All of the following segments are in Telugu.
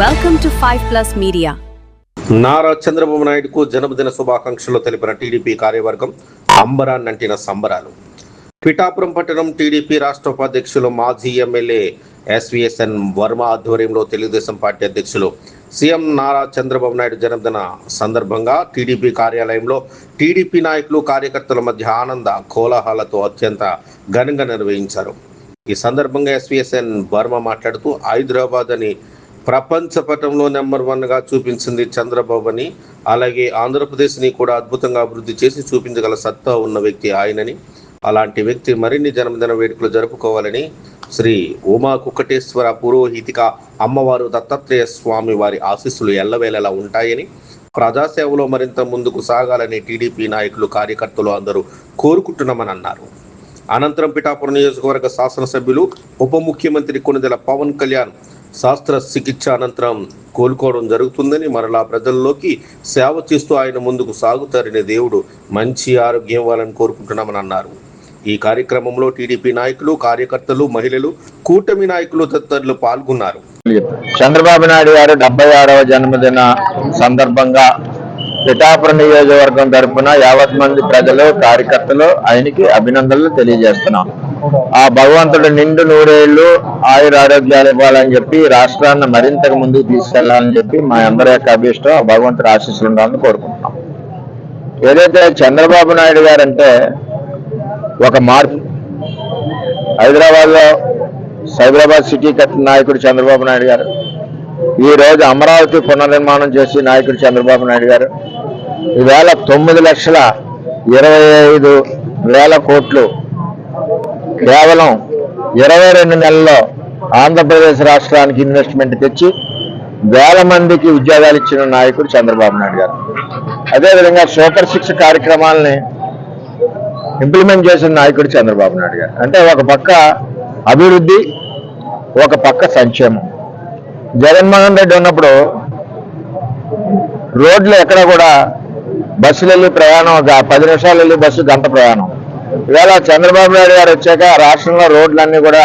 Welcome to 5+ Media. Nara Chandrababu నాయుడుకు జన్మదిన శుభాకాంక్షలు తెలిపిన టీడీపీ కార్యవర్గం అంబరాన్నంటిన సంబరాలు. పిఠాపురం పట్టణం టీడీపీ రాష్ట్ర ఉపాధ్యక్షులు మాజీ ఎమ్మెల్యే ఎస్వీఎస్ఎన్ వర్మ ఆధ్వర్యంలో తెలుగుదేశం పార్టీ అధ్యక్షులు సీఎం నారా చంద్రబాబు నాయుడు జన్మదిన సందర్భంగా టీడీపీ కార్యాలయంలో టీడీపీ నాయకులు కార్యకర్తల మధ్య ఆనంద కోలాహలతో అత్యంత ఘనంగా నిర్వహించారు. ఈ సందర్భంగా ఎస్వీఎస్ఎన్ వర్మ మాట్లాడుతూ హైదరాబాద్ అని ప్రపంచ పటంలో నెంబర్ 1గా చూపించింది చంద్రబాబు అని, అలాగే ఆంధ్రప్రదేశ్ని కూడా అద్భుతంగా అభివృద్ధి చేసి చూపించగల సత్తా ఉన్న వ్యక్తి ఆయనని, అలాంటి వ్యక్తి మరిన్ని జన్మదిన వేడుకలు జరుపుకోవాలని శ్రీ ఉమా కుక్కటేశ్వర పురోహితిక అమ్మవారు దత్తాత్రేయ స్వామి వారి ఆశీస్సులు ఎల్లవేళలా ఉంటాయని, ప్రజాసేవలో మరింత ముందుకు సాగాలని టీడీపీ నాయకులు కార్యకర్తలు అందరూ కోరుకుంటున్నామని అన్నారు. అనంతరం పిఠాపురం నియోజకవర్గ శాసనసభ్యులు ఉప ముఖ్యమంత్రి కొణిదెల పవన్ కళ్యాణ్ శాస్త్ర చికిత్స అనంతరం కోలుకోవడం జరుగుతుందని, మరలా ప్రజల్లోకి సేవ చేస్తూ ఆయన ముందుకు సాగుతారని, దేవుడు మంచి ఆరోగ్యం ఇవ్వాలని కోరుకుంటున్నామని అన్నారు. ఈ కార్యక్రమంలో టీడీపీ నాయకులు, కార్యకర్తలు, మహిళలు, కూటమి నాయకులు తదితరులు పాల్గొన్నారు. చంద్రబాబు నాయుడు గారు 76వ జన్మదిన సందర్భంగా పిఠాపురం నియోజకవర్గం తరఫున యావత్ మంది ప్రజలు, కార్యకర్తలు ఆయనకి అభినందనలు తెలియజేస్తున్నాం. ఆ భగవంతుడు నిండు నూరేళ్లు ఆయుర ఆరోగ్యాలు ఇవ్వాలని చెప్పి రాష్ట్రాన్ని మరింతగా ముందుకు తీసుకెళ్లాలని చెప్పి మా అందరి యొక్క అభిష్టం ఆ భగవంతుడు ఆశీస్సులు ఉండాలని కోరుకుంటున్నాం. ఏదైతే చంద్రబాబు నాయుడు గారు అంటే ఒక మార్పు, హైదరాబాద్ సిటీ కట్టిన నాయకుడు చంద్రబాబు నాయుడు గారు, ఈ రోజు అమరావతి పునర్నిర్మాణం చేసి నాయకుడు చంద్రబాబు నాయుడు గారు, ఈవేళ 9,25,000 కోట్లు కేవలం 22 నెలల్లో ఆంధ్రప్రదేశ్ రాష్ట్రానికి ఇన్వెస్ట్మెంట్ తెచ్చి వేల మందికి ఉద్యోగాలు ఇచ్చిన నాయకుడు చంద్రబాబు నాయుడు గారు. అదేవిధంగా సూపర్ 6 కార్యక్రమాలని ఇంప్లిమెంట్ చేసిన నాయకుడు చంద్రబాబు నాయుడు గారు. అంటే ఒక పక్క అభివృద్ధి, ఒక పక్క సంక్షేమం. జగన్మోహన్ రెడ్డి ఉన్నప్పుడు రోడ్లు ఎక్కడ కూడా బస్సులు వెళ్ళి ప్రయాణం 10 నిమిషాలు వెళ్ళి బస్సు గంట ప్రయాణం. ఇవాళ చంద్రబాబు నాయుడు గారు వచ్చాక రాష్ట్రంలో రోడ్లన్నీ కూడా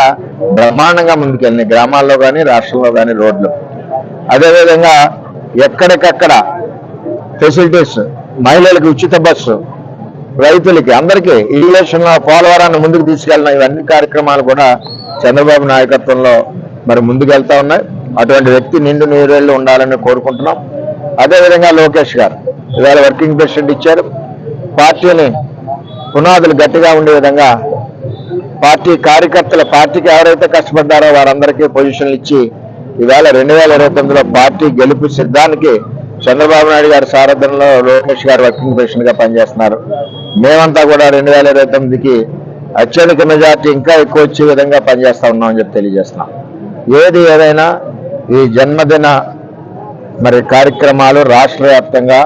బ్రహ్మాండంగా ముందుకెళ్ళినాయి, గ్రామాల్లో కానీ రాష్ట్రంలో కానీ రోడ్లు. అదేవిధంగా ఎక్కడికక్కడ ఫెసిలిటీస్, మహిళలకు ఉచిత బస్సు, రైతులకి అందరికీ ఇరిగేషన్ పోలవరాన్ని ముందుకు తీసుకెళ్ళిన ఇవన్నీ కార్యక్రమాలు కూడా చంద్రబాబు నాయకత్వంలో మరి ముందుకెళ్తా ఉన్నాయి. అటువంటి వ్యక్తి నిండు నూరేళ్లు ఉండాలని కోరుకుంటున్నాం. అదేవిధంగా లోకేష్ గారు ఇవాళ వర్కింగ్ ప్రెసిడెంట్ ఇచ్చారు. పార్టీని పునాదులు గట్టిగా ఉండే విధంగా పార్టీ కార్యకర్తలు, పార్టీకి ఎవరైతే కష్టపడ్డారో వారందరికీ పొజిషన్లు ఇచ్చి ఈవేళ 2029లో పార్టీ గెలుపు సిద్ధానికి చంద్రబాబు నాయుడు గారి సారథ్యంలో లోకేష్ గారు వర్కింగ్ ప్రెసిడెంట్గా పనిచేస్తున్నారు. మేమంతా కూడా 2029కి అత్యధిక మెజార్టీ ఇంకా ఎక్కువ వచ్చే విధంగా పనిచేస్తా ఉన్నామని చెప్పి తెలియజేస్తున్నాం. ఏది ఏదైనా ఈ జన్మదిన మరి కార్యక్రమాలు రాష్ట్ర వ్యాప్తంగా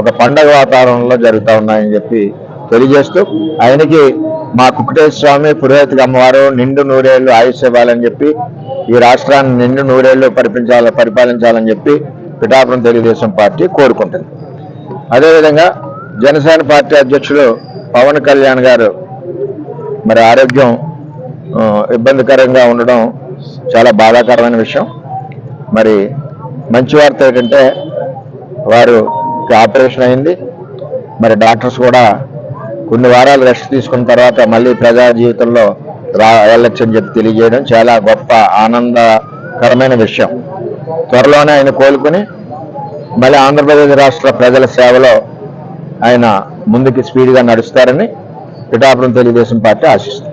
ఒక పండగ వాతావరణంలో జరుగుతూ ఉన్నాయని చెప్పి తెలియజేస్తూ ఆయనకి మా కుక్కటేశ్వర స్వామి పురోహితిక అమ్మవారు నిండు నూరేళ్లు ఆయుష్ ఇవ్వాలని చెప్పి ఈ రాష్ట్రాన్ని నిండు నూరేళ్లు పరిపాలించాలని చెప్పి పిఠాపురం తెలుగుదేశం పార్టీ కోరుకుంటుంది. అదేవిధంగా జనసేన పార్టీ అధ్యక్షులు పవన్ కళ్యాణ్ గారు మరి ఆరోగ్యం ఇబ్బందికరంగా ఉండడం చాలా బాధాకరమైన విషయం. మరి మంచి వార్త ఏంటంటే వారికి ఆపరేషన్ అయింది. మరి డాక్టర్స్ కూడా కొన్ని వారాలు రెస్ట్ తీసుకున్న తర్వాత మళ్ళీ ప్రజా జీవితంలో వెళ్ళొచ్చని చెప్పి తెలియజేయడం చాలా గొప్ప ఆనందకరమైన విషయం. త్వరలోనే ఆయన కోలుకుని మళ్ళీ ఆంధ్రప్రదేశ్ రాష్ట్ర ప్రజల సేవలో ఆయన ముందుకు స్పీడ్గా నడుస్తారని పిఠాపురం తెలుగుదేశం పార్టీ ఆశిస్తుంది.